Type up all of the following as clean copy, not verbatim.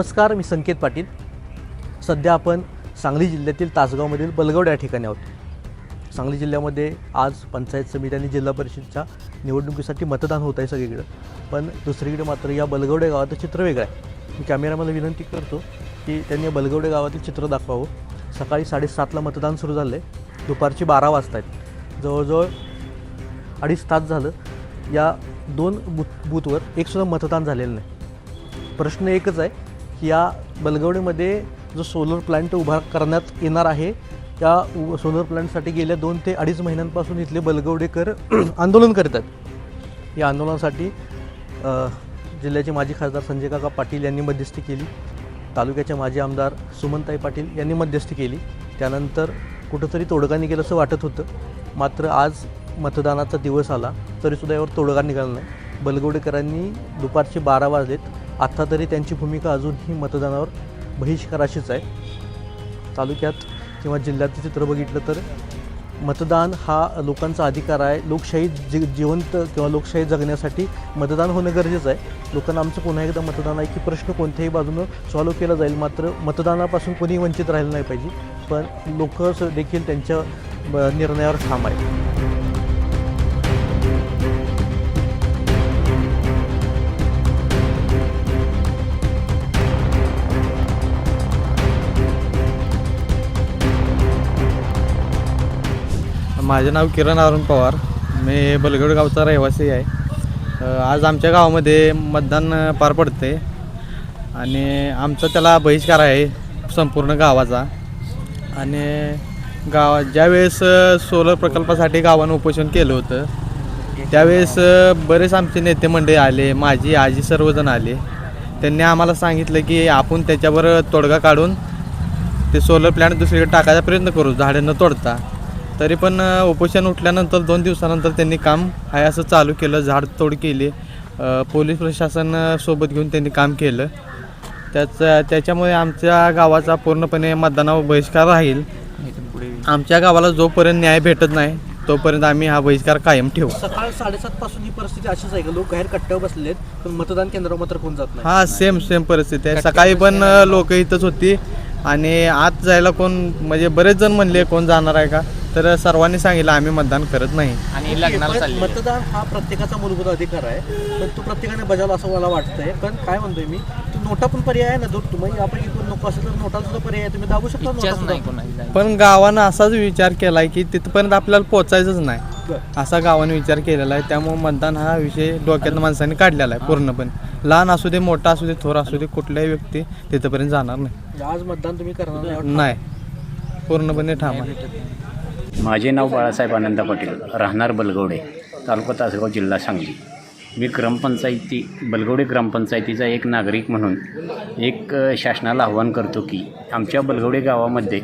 नमस्कार, मी संकेत पाटील. सध्या आपण सांगली जिल्ह्यातील तासगावमधील बलगवड या ठिकाणी आहोत. सांगली जिल्ह्यामध्ये आज पंचायत समिती आणि जिल्हा परिषदच्या निवडणुकीसाठी मतदान होत आहे सगळीकडं. पण दुसरीकडे मात्र या बलगवडे गावाचं चित्र वेगळं आहे. मी कॅमेरामॅनला विनंती करतो की त्यांनी बलगवडे गावातील चित्र दाखवावं. सकाळी 7:30ला मतदान सुरू झालं आहे, दुपारची 12 वाजता आहेत. जवळजवळ 2.5 तास झालं या 2 बूथवर एकसुद्धा मतदान झालेलं नाही. प्रश्न एकच आहे की या बलगवडेमध्ये जो सोलर प्लांट उभा करण्यात येणार आहे त्या सोलर प्लांटसाठी गेल्या 2 ते 2.5 महिन्यांपासून इथले बलगवडेकर आंदोलन करत आहेत. या आंदोलनासाठी जिल्ह्याचे माजी खासदार संजय काका पाटील यांनी मध्यस्थी केली, तालुक्याच्या माजी आमदार सुमनताई पाटील यांनी मध्यस्थी केली. त्यानंतर कुठंतरी तोडगा निघेल असं वाटत होतं. मात्र आज मतदानाचा दिवस आला तरीसुद्धा यावर तोडगा निघाला नाही. बलगवडेकरांनी दुपारचे 12 वाजलेत, आत्ता तरी त्यांची भूमिका अजूनही मतदानावर बहिष्काराशीच आहे. तालुक्यात किंवा जिल्ह्याचं चित्र बघितलं तर मतदान हा लोकांचा अधिकार आहे. लोकशाही जिवंत किंवा लोकशाही जगण्यासाठी मतदान होणं गरजेचं आहे. लोकांना आमचं पुन्हा एकदा मतदान आहे की प्रश्न कोणत्याही बाजूनं सॉल्व्ह केला जाईल, मात्र मतदानापासून कोणीही वंचित राहिलं नाही पाहिजे. पण लोक देखील त्यांच्या निर्णयावर ठाम आहेत. माझे नाव किरण अरुण पवार, मी बलगवड गावचा रहिवासी आहे. आज आमच्या गावामध्ये मतदान पार पडते आणि आमचा त्याला बहिष्कार आहे संपूर्ण गावाचा. आणि ज्यावेळेस सोलर प्रकल्पासाठी गावानं उपोषण केलं होतं त्यावेळेस बरेच आमचे नेते मंडळी आले, माझी आजी सर्वजण आले. त्यांनी आम्हाला सांगितलं की आपण त्याच्यावर तोडगा काढून ते सोलर प्लॅन्ट दुसरीकडे टाकायचा प्रयत्न करू झाडे न तोडता. तरी पण उपोषण उठल्यानंतर 2 दिवसानंतर त्यांनी काम आहे असं चालू केलं, झाडतोड केली. पोलीस प्रशासन सोबत घेऊन त्यांनी काम केलं. त्याच्यामुळे आमच्या गावाचा पूर्णपणे मतदानावर बहिष्कार राहील. आमच्या गावाला जोपर्यंत न्याय भेटत नाही तोपर्यंत आम्ही हा बहिष्कार कायम ठेवू. सकाळ 7:30 पासून ही परिस्थिती अशीच आहे का? लोक बाहेर कट्ट्यावर बसलेले आहेत पण मतदान केंद्रावर मात्र कोण जात नाही. हा सेम परिस्थिती आहे. सकाळी पण लोक इथंच होती आणि आत जायला कोण म्हणजे बरेच जण म्हणले कोण जाणार आहे का, तर सर्वांनी सांगितलं आम्ही मतदान करत नाही. आणि मतदान हा प्रत्येकाचा मूलभूत अधिकार आहे, पण तो प्रत्येकाने बजावला असं मला वाटतंय. पण काय म्हणतोय मी, नोटा पण पर्याय आहे ना. जर तुम्ही आपण कोण नको असेल तर नोटा सुद्धा पर्याय आहे, तुम्ही दाबू शकता. पण गावानं असाच विचार केलाय की तिथपर्यंत आपल्याला पोचायचंच नाही असा गावाने विचार केलेला आहे. त्यामुळे मतदान हा विषय डोक्यात माणसांनी काढलेला आहे पूर्णपणे. लहान असू दे, मोठा असू दे, थोर असू दे, कुठल्याही व्यक्ती तिथपर्यंत जाणार नाही. आज मतदान तुम्ही करणार नाही, पूर्णपणे ठाम आहे. माझे नाव बाळासाहेब आनंद पाटील, राहणार बलगवडे, तालुका तासगाव, जिल्हा सांगली. मी बलगवडे ग्रामपंचायतीचा एक नागरिक म्हणून एक शासनाला आव्हान करतो की आमच्या बलगवडे गावामध्ये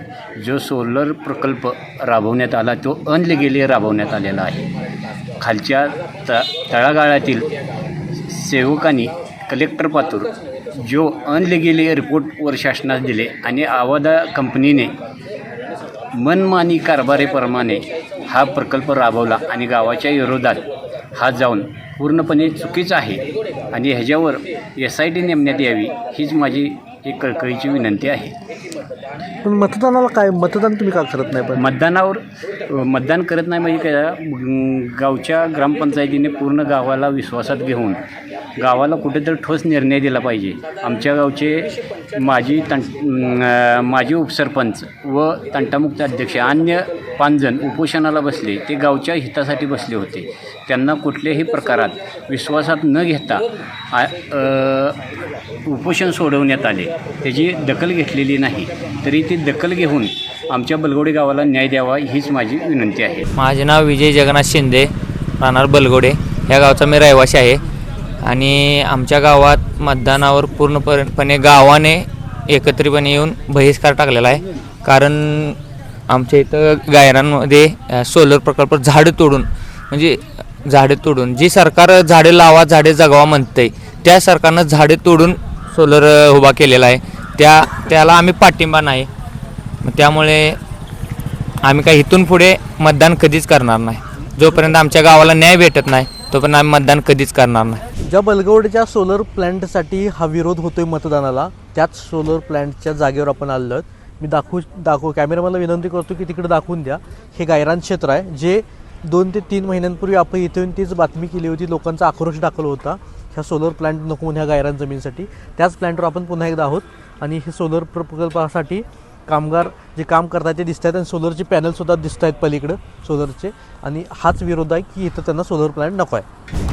जो सोलर प्रकल्प राबवण्यात आला तो अनलिगली राबवण्यात आलेला आहे. खालच्या तळागाळातील सेवकांनी कलेक्टर पातूर जो अनलिगली रिपोर्टवर शासनास दिले आणि आवादा कंपनीने मनमानी कारभारीप्रमाणे हा प्रकल्प राबवला आणि गावाच्या विरोधात हा जाऊन पूर्णपणे चुकीचं आहे आणि ह्याच्यावर SIT नेमण्यात यावी हीच माझी एक कळकळीची विनंती आहे. पण मतदानाला काय, मतदान तुम्ही का करत नाही? पण मतदान करत नाही म्हणजे काय, गावच्या ग्रामपंचायतीने पूर्ण गावाला विश्वासात घेऊन गावाला कुठेतरी ठोस निर्णय दिला पाहिजे. आमच्या गावचे माजी उपसरपंच व तंटामुक्त अध्यक्ष अन्य 5 जण उपोषणाला बसले, ते गावच्या हितासाठी बसले होते. त्यांना कुठल्याही प्रकारात विश्वासात न घेता उपोषण सोडवण्यात आले. त्याची दखल घेतलेली नाही. तरी ती दखल घेऊन आमच्या बलगवडे गावाला न्याय द्यावा हीच माझी विनंती आहे. माझे नाव विजय जगन्नाथ शिंदे, राहणार बलगवडे या गावचा मी रहिवासी आहे. आणि आमच्या गावात मतदानावर पूर्णपणे गावाने एकत्रितपणे येऊन बहिष्कार टाकलेला आहे. कारण आमच्या इथं गायरांमध्ये सोलर प्रकल्प झाडे तोडून जी सरकार झाडे लावा झाडे जगवा म्हणते त्या सरकारनं झाडे तोडून सोलर उभा केलेला आहे. त्याला आम्ही पाठिंबा नाही. त्यामुळे आम्ही काही इथून पुढे मतदान कधीच करणार नाही. जोपर्यंत आमच्या गावाला न्याय भेटत नाही तोपर्यंत आम्ही मतदान कधीच करणार नाही. ज्या बलगवडच्या सोलर प्लांटसाठी हा विरोध होतोय मतदानाला, त्याच सोलर प्लॅन्टच्या जागेवर आपण आलेलो आहोत. मी दाखवू कॅमेरामॅनला विनंती करतो की तिकडे दाखवून द्या. हे गायरान क्षेत्र आहे जे 2 ते 3 महिन्यांपूर्वी आपण इथे येऊन तीच बातमी केली होती. लोकांचा आक्रोश दाखवला होता ह्या सोलर प्लॅन्ट नको म्हणून ह्या गायरान जमिनीसाठी. त्याच प्लॅन्टवर आपण पुन्हा एकदा आहोत आणि हे सोलर प्रकल्पासाठी कामगार जे काम करतात ते दिसत आहेत आणि सोलरचे पॅनलसुद्धा दिसत आहेत पलीकडं सोलरचे. आणि हाच विरोध आहे की इथं त्यांना सोलर प्लॅन्ट नको आहे.